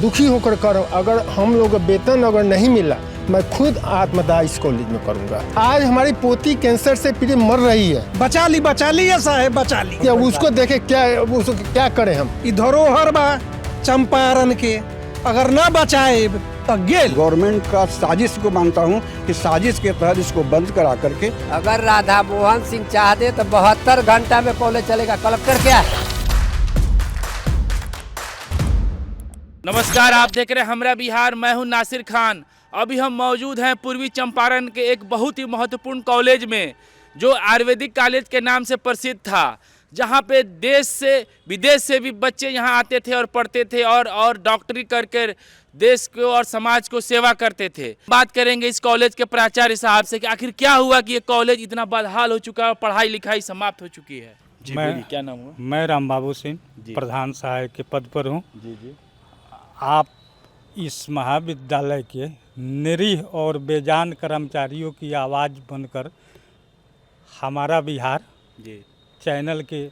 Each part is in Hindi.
दुखी होकर कर अगर हम लोग वेतन अगर नहीं मिला मैं खुद आत्मदाह इस कॉलेज में करूंगा। आज हमारी पोती कैंसर से पीड़ित मर रही है। बचा ली ऐसा है, बचा ली। क्या उसको देखे उसको क्या करें हम? ई धरोहर बा चंपारण के, अगर ना बचाए तो गेल। गवर्नमेंट का साजिश को मानता हूँ कि साजिश के तहत इसको बंद करा करके अगर राधा मोहन सिंह चाहते तो 72 घंटा में कॉलेज चलेगा। कलेक्टर क्या? नमस्कार, आप देख रहे हैं हमरा बिहार। मैं हूं नासिर खान। अभी हम मौजूद हैं पूर्वी चंपारण के एक बहुत ही महत्वपूर्ण कॉलेज में, जो आयुर्वेदिक कॉलेज के नाम से प्रसिद्ध था, जहां पे देश से विदेश से भी बच्चे यहां आते थे और पढ़ते थे और डॉक्टरी करके देश को और समाज को सेवा करते थे। बात करेंगे इस कॉलेज के प्राचार्य साहब से कि आखिर क्या हुआ कि ये कॉलेज इतना बदहाल हो चुका है और पढ़ाई लिखाई समाप्त हो चुकी है। जी बोलिए, क्या नाम हुआ? मैं राम बाबू सिंह प्रधान सहायक के पद पर हूँ। जी। आप इस महाविद्यालय के निरीह और बेजान कर्मचारियों की आवाज़ बनकर हमारा बिहार चैनल के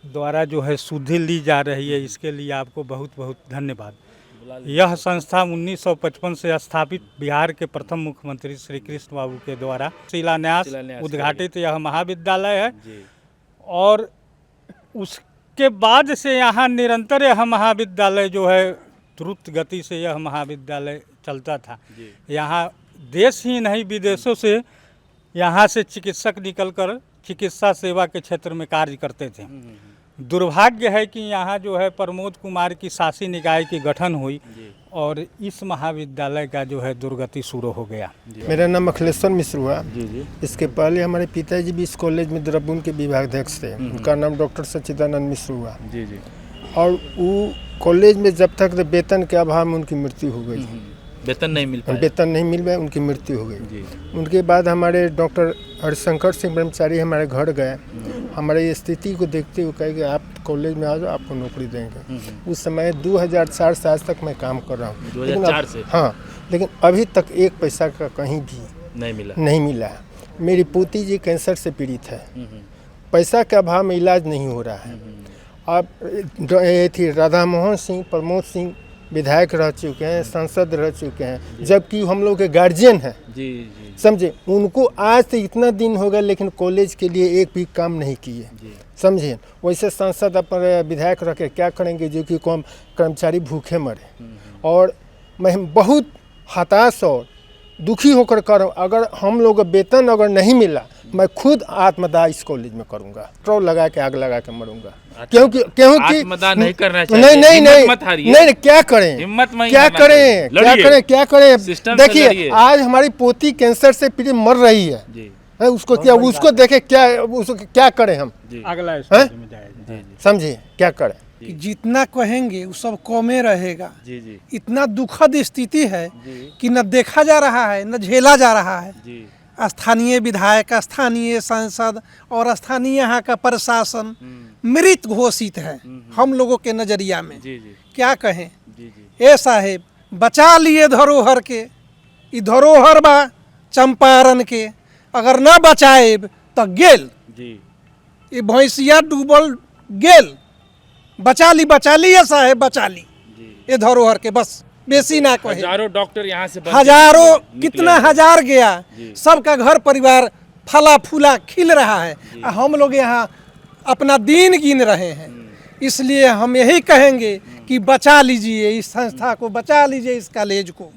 द्वारा जो है सुधि ली जा रही है, इसके लिए आपको बहुत बहुत धन्यवाद। यह संस्था 1955 से स्थापित बिहार के प्रथम मुख्यमंत्री श्री कृष्ण बाबू के द्वारा शिलान्यास उद्घाटित यह महाविद्यालय है और उसके बाद से यहाँ निरंतर यह महाविद्यालय जो है द्रुत गति से यह महाविद्यालय चलता था। यहाँ देश ही नहीं विदेशों से यहाँ से चिकित्सक निकलकर चिकित्सा सेवा के क्षेत्र में कार्य करते थे। दुर्भाग्य है कि यहाँ जो है प्रमोद कुमार की शासी निकाय की गठन हुई और इस महाविद्यालय का जो है दुर्गति शुरू हो गया। मेरा नाम अखिलेश्वर मिश्र हुआ। इसके पहले हमारे पिताजी भी इस कॉलेज में द्रव्यों के विभागाध्यक्ष थे। उनका नाम डॉक्टर सच्चिदानंद मिश्र हुआ। और वो कॉलेज में जब तक वेतन के अभाव में उनकी मृत्यु हो गई। वेतन नहीं मिल पाया, उनकी मृत्यु हो गई। उनके बाद हमारे डॉक्टर हरिशंकर सिंह ब्रह्मचारी हमारे घर गए। हमारी स्थिति को देखते हुए कहे कि आप कॉलेज में आ जाओ, आपको नौकरी देंगे। उस समय 2004 से आज तक मैं काम कर रहा हूँ। 2004 से? हाँ, लेकिन अभी तक एक पैसा का कहीं भी नहीं मिला। मेरी पोती जी कैंसर से पीड़ित है। पैसा के अभाव में इलाज नहीं हो रहा है। अब ये थी राधा मोहन सिंह, प्रमोद सिंह विधायक रह चुके हैं, सांसद रह चुके हैं, जबकि हम लोग के गार्जियन हैं। समझे, उनको आज से इतना दिन हो गया लेकिन कॉलेज के लिए एक भी काम नहीं किए। समझे, वैसे सांसद अपने विधायक रह के क्या करेंगे जो कि कम कर्मचारी भूखे मरे। और मैं बहुत हताश और दुखी होकर अगर हम लोग वेतन अगर नहीं मिला मैं खुद आत्मदाह इस कॉलेज में करूंगा। पेट्रोल लगा के आग लगा के मरूंगा। क्योंकि आत्मदाह नहीं करना चाहिए। नहीं, क्या करें? देखिए, आज हमारी पोती कैंसर से पीड़ित मर रही है। उसको देखे क्या करें हम? अगला समझिए, क्या करें? कि जितना कहेंगे वो सब कमे रहेगा। इतना दुखद स्थिति है कि न देखा जा रहा है न झेला जा रहा है। स्थानीय विधायक, स्थानीय सांसद और स्थानीय यहाँ का प्रशासन मृत घोषित है हम लोगों के नजरिया में। क्या कहें? ए साहेब, बचा लिए धरोहर के। ई धरोहर बा चंपारण के, अगर ना बचाए तो गेल। ये भैंसिया डूबल गेल। बचा ली ऐसा है, बचा ली ये धरोहर के, बस बेसी ना कहे। हजारों डॉक्टर यहाँ से हजारों, कितना हजार गया। सबका घर परिवार फला फूला खिल रहा है। हम लोग यहाँ अपना दिन गिन रहे हैं। इसलिए हम यही कहेंगे कि बचा लीजिए इस संस्था को, बचा लीजिए इस कॉलेज को।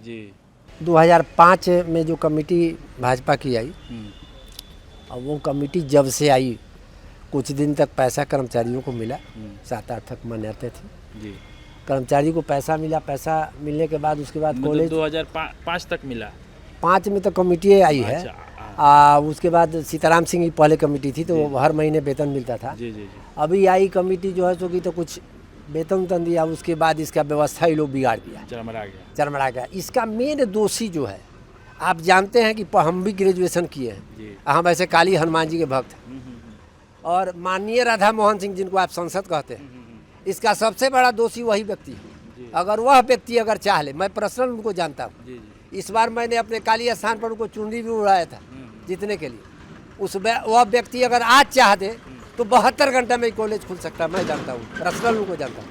2005 में जो कमेटी भाजपा की आई, और वो कमेटी जब से आई कुछ दिन तक पैसा कर्मचारियों को मिला। 7-8 तक मनाते थे। कर्मचारी को पैसा मिला। पैसा मिलने के बाद उसके बाद कॉलेज 2005 तक मिला। 5 में तो कमेटी आई है। उसके बाद सीताराम सिंह की पहले कमेटी थी, तो हर महीने वेतन मिलता था। अभी आई कमेटी जो है सो कि तो कुछ वेतन दिया, उसके बाद इसका व्यवस्था ही लोग बिगाड़ दिया, चरमरा गया। इसका मेन दोषी जो है, आप जानते हैं कि हम भी ग्रेजुएशन किए हैं। हम ऐसे काली हनुमान जी के भक्त हैं। और माननीय राधा मोहन सिंह, जिनको आप सांसद कहते हैं, इसका सबसे बड़ा दोषी वही व्यक्ति है। अगर वह व्यक्ति अगर चाह ले, मैं पर्सनल उनको जानता हूँ। इस बार मैंने अपने काली स्थान पर उनको चुनरी भी उड़ाया था जीतने के लिए। वह व्यक्ति अगर आज चाह दे तो 72 घंटे में कॉलेज खुल सकता है। मैं जानता हूँ, पर्सनल उनको जानता हूँ।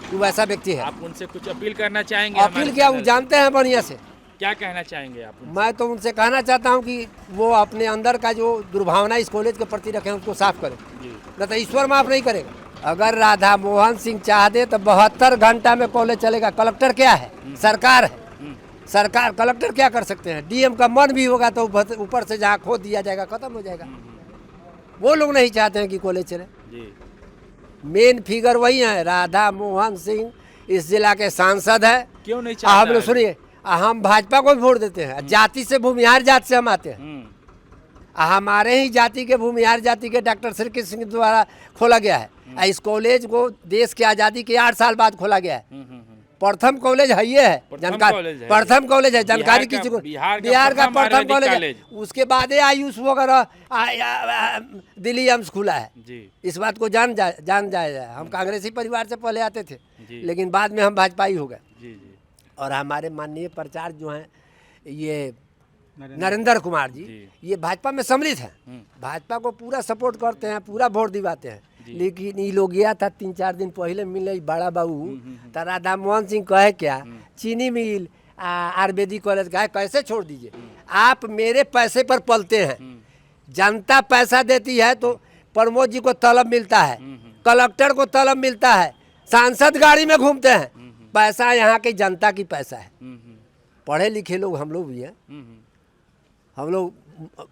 कि वैसा व्यक्ति है। आप उनसे कुछ अपील करना चाहेंगे? अपील क्या, वो जानते हैं बढ़िया से। क्या कहना चाहेंगे आप उनसे? मैं तो उनसे कहना चाहता हूँ कि वो अपने अंदर का जो दुर्भावना इस कॉलेज के प्रति रखें उसको साफ करें, न तो ईश्वर माफ नहीं करेगा। अगर राधा मोहन सिंह चाह दे तो 72 घंटा में कॉलेज चलेगा। कलेक्टर क्या है? सरकार है। सरकार, कलेक्टर क्या कर सकते हैं? डीएम का मन भी होगा तो ऊपर से जहाँ खो दिया जाएगा, खत्म हो जाएगा। वो लोग नहीं चाहते हैं कि कॉलेज चले। मेन फिगर वही है, राधा मोहन सिंह इस जिला के सांसद है। क्यों नहीं चाहता? हम लोग सुनिए, हम भाजपा को भी वोट देते हैं। जाति से, भूमिहार जाति से हम आते हैं। हमारे ही जाति के, भूमिहार जाति के डॉक्टर श्री कृष्ण सिंह द्वारा खोला गया है। इस कॉलेज को देश की आज़ादी के 8 साल बाद खोला गया है। प्रथम कॉलेज है, ये है जानकारी। प्रथम कॉलेज है, जानकारी किसी को, बिहार का प्रथम कॉलेज है। उसके बाद आयुष वगैरह दिल्ली एम्स खुला है। इस बात को जान जाए। हम कांग्रेसी परिवार से पहले आते थे, लेकिन बाद में हम भाजपा ही हो गए। और हमारे माननीय प्रचारक जो हैं ये नरेंद्र कुमार जी, ये भाजपा में सम्मिलित हैं। भाजपा को पूरा सपोर्ट करते हैं, पूरा वोट दिवाते हैं। लेकिन ये लोग गया था 3-4 दिन पहले मिले बड़ा बाबू, तो राधा मोहन सिंह कहे क्या, चीनी मिल आयुर्वेदिक कॉलेज का है, कैसे छोड़ दीजिए। आप मेरे पैसे पर पलते हैं। जनता पैसा देती है तो प्रमोद जी को तलब मिलता है, कलेक्टर को तलब मिलता है, सांसद गाड़ी में घूमते हैं। पैसा यहाँ की जनता की पैसा है। पढ़े लिखे लोग हम लोग भी हैं। हम लोग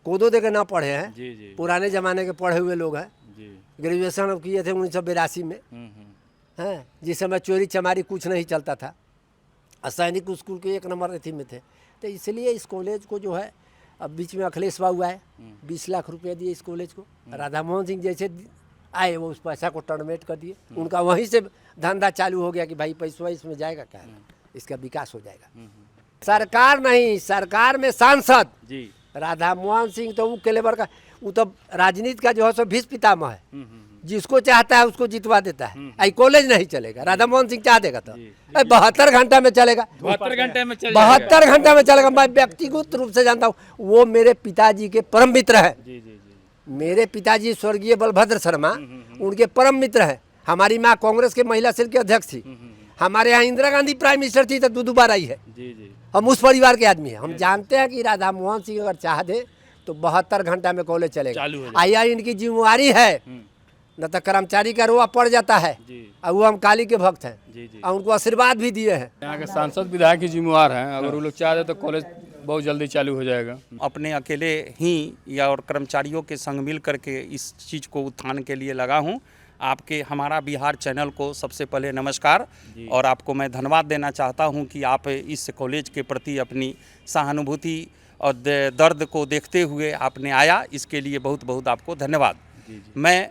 कोदो दे के ना पढ़े हैं, पुराने ज़माने के पढ़े हुए लोग हैं। ग्रेजुएशन अब किए थे 1982 में, हैं, जिस समय चोरी चमारी कुछ नहीं चलता था। सैनिक स्कूल के 1 नंबर अथी में थे। तो इसलिए इस कॉलेज को जो है, अब बीच में अखिलेश बाबू आए, 20 लाख रुपया दिए इस कॉलेज को। राधा मोहन सिंह जैसे आए वो उस पैसा को टर्मिनेट कर दिए। उनका वहीं से धंधा चालू हो गया कि भाई पैसा इसमें जाएगा, क्या इसका विकास हो जाएगा। सरकार नहीं, सरकार में सांसद राधा मोहन सिंह तो वो केलेबर का, वो तो राजनीति का जो है सो भीष्म पितामह है। जिसको चाहता है उसको जितवा देता है। आई कॉलेज नहीं चलेगा, राधा मोहन सिंह चाह देगा तो 72 घंटा में चलेगा। 72 घंटे में 72 घंटा में चलेगा। मैं व्यक्तिगत रूप से जानता हूँ, वो मेरे पिताजी के परम मित्र है। मेरे पिताजी स्वर्गीय बलभद्र शर्मा उनके परम मित्र हैं। हमारी माँ कांग्रेस के महिला सेल की अध्यक्ष थी। हमारे यहाँ इंदिरा गांधी प्राइम मिनिस्टर थी तो 2 बार आई है। हम उस परिवार के आदमी हैं। हम जानते हैं कि राधा मोहन सिंह अगर चाह दे तो 72 घंटा में कॉलेज चलेगा। आया इनकी जिम्मेवारी है, न तो कर्मचारी का रोआ पड़ जाता है। और वो हम काली के भक्त हैं और उनको आशीर्वाद भी दिए हैं। यहाँ के सांसद विधायक की जिम्मेवार हैं। अगर वो लोग चाह दे तो कॉलेज बहुत जल्दी चालू हो जाएगा। अपने अकेले ही या और कर्मचारियों के संग मिल करके इस चीज़ को उत्थान के लिए लगा हूँ। आपके हमारा बिहार चैनल को सबसे पहले नमस्कार, और आपको मैं धन्यवाद देना चाहता हूं कि आप इस कॉलेज के प्रति अपनी सहानुभूति और दर्द को देखते हुए आपने आया, इसके लिए बहुत बहुत आपको धन्यवाद। मैं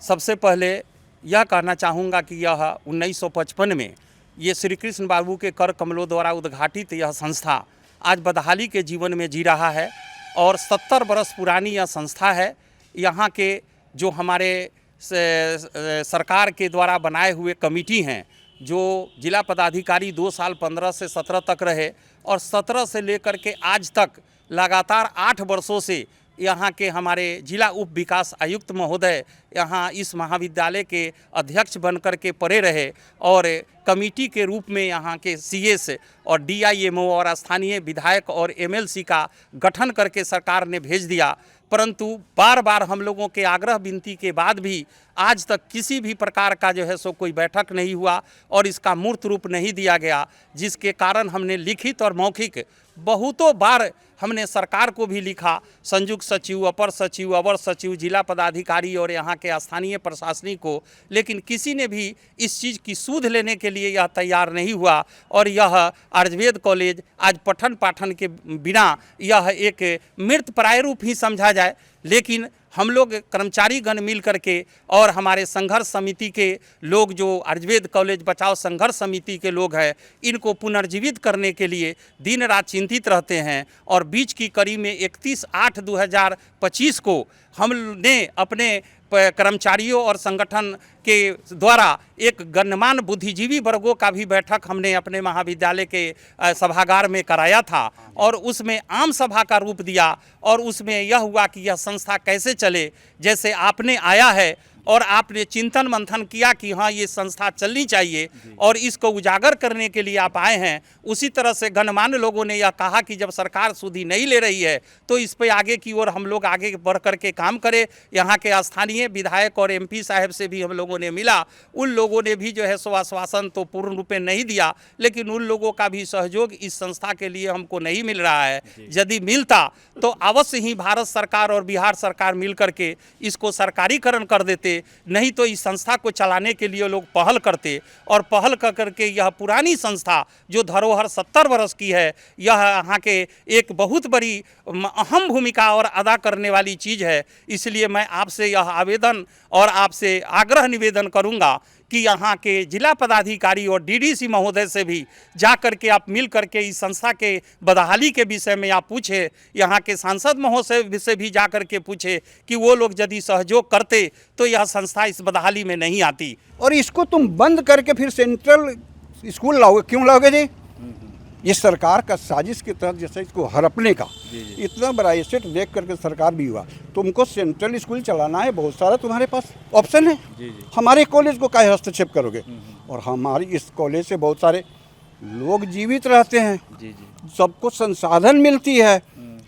सबसे पहले यह कहना चाहूँगा कि यह 1955 में ये श्री कृष्ण बाबू के कर कमलों द्वारा उद्घाटित यह संस्था आज बदहाली के जीवन में जी रहा है। और 70 बरस पुरानी यह संस्था है। यहाँ के जो हमारे सरकार के द्वारा बनाए हुए कमेटी हैं, जो जिला पदाधिकारी 2 साल 15 से 17 तक रहे, और 17 से लेकर के आज तक लगातार 8 वर्षों से यहाँ के हमारे जिला उप विकास आयुक्त महोदय यहाँ इस महाविद्यालय के अध्यक्ष बनकर के पड़े रहे, और कमेटी के रूप में यहाँ के सीएस और डीआईएमओ और स्थानीय विधायक और एमएलसी का गठन करके सरकार ने भेज दिया। परंतु बार बार हम लोगों के आग्रह विनती के बाद भी आज तक किसी भी प्रकार का जो है सो कोई बैठक नहीं हुआ और इसका मूर्त रूप नहीं दिया गया, जिसके कारण हमने लिखित और मौखिक बहुतों बार हमने सरकार को भी लिखा, संयुक्त सचिव, अपर सचिव, अवर सचिव, जिला पदाधिकारी और यहाँ के स्थानीय प्रशासनिक को, लेकिन किसी ने भी इस चीज़ की सूध लेने के लिए यह तैयार नहीं हुआ। और यह आयुर्वेद कॉलेज आज पठन पाठन के बिना यह एक मृत प्राय रूप ही समझा जाए। लेकिन हम लोग कर्मचारीगण मिल करके और हमारे संघर्ष समिति के लोग, जो आयुर्वेद कॉलेज बचाओ संघर्ष समिति के लोग हैं, इनको पुनर्जीवित करने के लिए दिन रात चिंतित रहते हैं। और बीच की कड़ी में 31/8/2025 को हमने अपने कर्मचारियों और संगठन के द्वारा एक गणमान्य बुद्धिजीवी वर्गों का भी बैठक हमने अपने महाविद्यालय के सभागार में कराया था और उसमें आम सभा का रूप दिया और उसमें यह हुआ कि यह संस्था कैसे चले। जैसे आपने आया है और आपने चिंतन मंथन किया कि हाँ ये संस्था चलनी चाहिए और इसको उजागर करने के लिए आप आए हैं, उसी तरह से गणमान्य लोगों ने यह कहा कि जब सरकार सुधी नहीं ले रही है तो इस पे आगे की ओर हम लोग आगे बढ़ कर के काम करें। यहाँ के स्थानीय विधायक और एमपी साहब से भी हम लोगों ने मिला, उन लोगों ने भी जो है सो आश्वासन तो पूर्ण रूप में नहीं दिया, लेकिन उन लोगों का भी सहयोग इस संस्था के लिए हमको नहीं मिल रहा है। यदि मिलता तो अवश्य ही भारत सरकार और बिहार सरकार मिल करके इसको सरकारीकरण कर देते, नहीं तो इस संस्था को चलाने के लिए लोग पहल करते और पहल कर करके यह पुरानी संस्था जो धरोहर 70 वर्ष की है, यह यहाँ के एक बहुत बड़ी अहम भूमिका और अदा करने वाली चीज़ है। इसलिए मैं आपसे यह आवेदन और आपसे आग्रह निवेदन करूँगा कि यहाँ के जिला पदाधिकारी और डीडीसी महोदय से भी जा कर के आप मिल करके इस संस्था के बदहाली के विषय में आप पूछे, यहाँ के सांसद महोदय से भी जा कर के पूछे कि वो लोग यदि सहयोग करते तो यह संस्था इस बदहाली में नहीं आती। और इसको तुम बंद करके फिर सेंट्रल स्कूल लाओगे, क्यों लाओगे जी? ये सरकार का साजिश के तहत जैसे इसको हड़पने का इतना बड़ा एसेट देख करके सरकार भी हुआ। तुमको सेंट्रल स्कूल चलाना है, बहुत सारा तुम्हारे पास ऑप्शन है। हमारे कॉलेज को काहे हस्तक्षेप करोगे? और हमारी इस कॉलेज से बहुत सारे लोग जीवित रहते हैं, सबको संसाधन मिलती है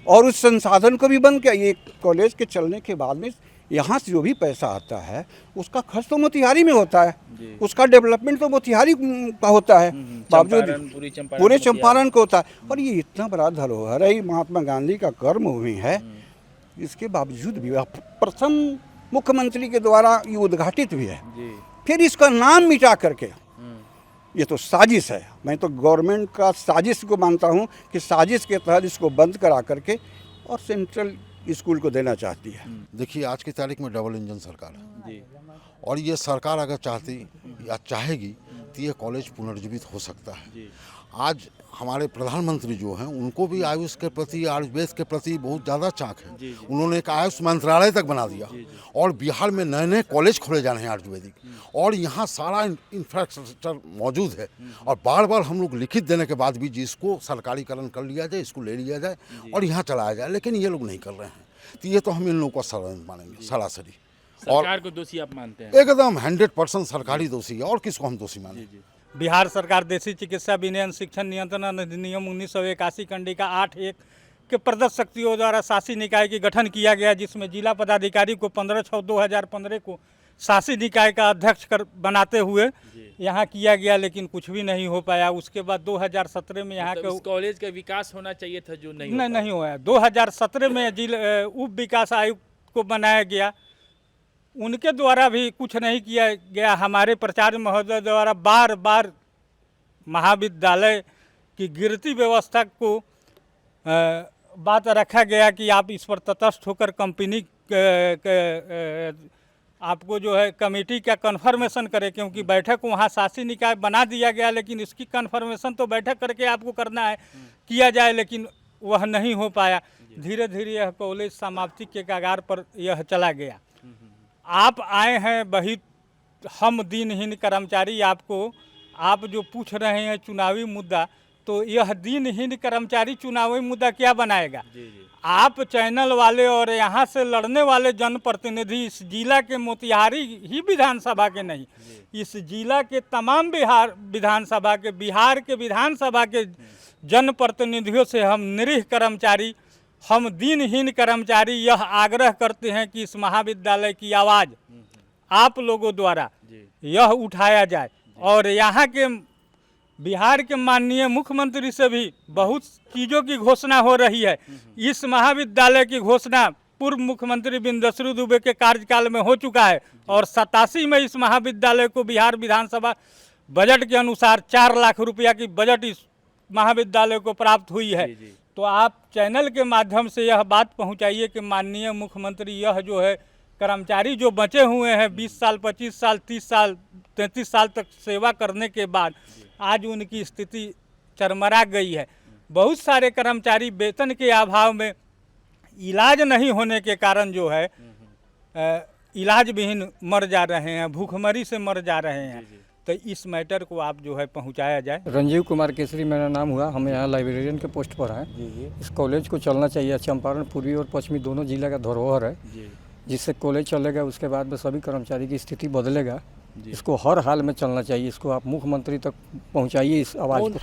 और उस संसाधन को भी बंद किया। ये कॉलेज के चलने के बाद में यहाँ से जो भी पैसा आता है उसका खर्च तो मोतिहारी में होता है, उसका डेवलपमेंट तो मोतिहारी का होता है, बावजूद पूरे चंपारण को होता है। और ये इतना बड़ा धरोहर है, महात्मा गांधी का कर्मभूमि है, इसके बावजूद भी प्रथम मुख्यमंत्री के द्वारा ये उद्घाटित भी है, फिर इसका नाम मिटा करके, ये तो साजिश है। मैं तो गवर्नमेंट का साजिश को मानता हूँ कि साजिश के तहत इसको बंद करा करके और सेंट्रल स्कूल को देना चाहती है। देखिए आज की तारीख में डबल इंजन सरकार है और ये सरकार अगर चाहती या चाहेगी तो ये कॉलेज पुनर्जीवित हो सकता है। आज हमारे प्रधानमंत्री जो हैं उनको भी आयुष के प्रति, आयुर्वेद के प्रति बहुत ज़्यादा चाक है। उन्होंने एक आयुष मंत्रालय तक बना दिया और बिहार में नए नए कॉलेज खोले जाने हैं आयुर्वेदिक, और यहाँ सारा इंफ्रास्ट्रक्चर मौजूद है। और बार बार हम लोग लिखित देने के बाद भी जिसको सरकारीकरण कर लिया जाए, इसको ले लिया जाए और यहाँ चलाया जाए, लेकिन ये लोग नहीं कर रहे हैं। तो ये तो हम इन लोगों को षड्यंत्र मानेंगे, सरासरी। सरकार को दोषी आप मानते हैं? एकदम 100% सरकारी दोषी है, और किसको हम दोषी माने? बिहार सरकार देसी चिकित्सा विनियमन शिक्षण नियंत्रण अधिनियम 1981 कंडिका 8(1) के प्रदत्त शक्तियों द्वारा शासी निकाय की गठन किया गया, जिसमें जिला पदाधिकारी को 15/6/2015 को शासी निकाय का अध्यक्ष बनाते हुए यहाँ किया गया, लेकिन कुछ भी नहीं हो पाया। उसके बाद 2017 में यहाँ के कॉलेज का विकास होना चाहिए था, जो नहीं हुआ। 2017 में जिला उप विकास आयुक्त को बनाया गया, उनके द्वारा भी कुछ नहीं किया गया। हमारे प्राचार्य महोदय द्वारा बार बार महाविद्यालय की गिरती व्यवस्था को बात रखा गया कि आप इस पर तटस्थ होकर कंपनी आपको जो है कमेटी का कन्फर्मेशन करे, क्योंकि बैठक वहाँ शासी निकाय बना दिया गया, लेकिन इसकी कन्फर्मेशन तो बैठक करके आपको करना है, किया जाए, लेकिन वह नहीं हो पाया। धीरे धीरे यह कॉलेज समाप्ति के कगार पर यह चला गया। आप आए हैं वही हम दीनहीन कर्मचारी, आप जो पूछ रहे हैं चुनावी मुद्दा, तो यह दीनहीन कर्मचारी चुनावी मुद्दा क्या बनाएगा? आप चैनल वाले और यहाँ से लड़ने वाले जनप्रतिनिधि इस जिला के मोतिहारी ही विधानसभा के नहीं, इस जिला के तमाम बिहार के विधानसभा के जनप्रतिनिधियों से हम निरीह कर्मचारी, हम दीनहीन कर्मचारी यह आग्रह करते हैं कि इस महाविद्यालय की आवाज़ आप लोगों द्वारा यह उठाया जाए। और यहाँ के बिहार के माननीय मुख्यमंत्री से भी बहुत चीज़ों की घोषणा हो रही है। इस महाविद्यालय की घोषणा पूर्व मुख्यमंत्री बिंदसरू दुबे के कार्यकाल में हो चुका है और 87 में इस महाविद्यालय को बिहार विधानसभा बजट के अनुसार 4 लाख रुपया की बजट इस महाविद्यालय को प्राप्त हुई है। तो आप चैनल के माध्यम से यह बात पहुंचाइए कि माननीय मुख्यमंत्री यह जो है कर्मचारी जो बचे हुए हैं 20 साल, 25 साल, 30 साल, 33 साल तक सेवा करने के बाद आज उनकी स्थिति चरमरा गई है। बहुत सारे कर्मचारी वेतन के अभाव में, इलाज नहीं होने के कारण जो है इलाज विहीन मर जा रहे हैं, भूखमरी से मर जा रहे हैं। तो इस मैटर को आप जो है पहुंचाया जाए। रंजीव कुमार केसरी मेरा नाम हुआ, हम यहाँ लाइब्रेरियन के पोस्ट पर हैं। इस कॉलेज को चलना चाहिए। चंपारण पूर्वी और पश्चिमी दोनों जिला का धरोहर है, जिससे कॉलेज चलेगा उसके बाद में सभी कर्मचारी की स्थिति बदलेगा। इसको हर हाल में चलना चाहिए। इसको आप मुख्यमंत्री तक पहुँचाइए इस आवाज़ को।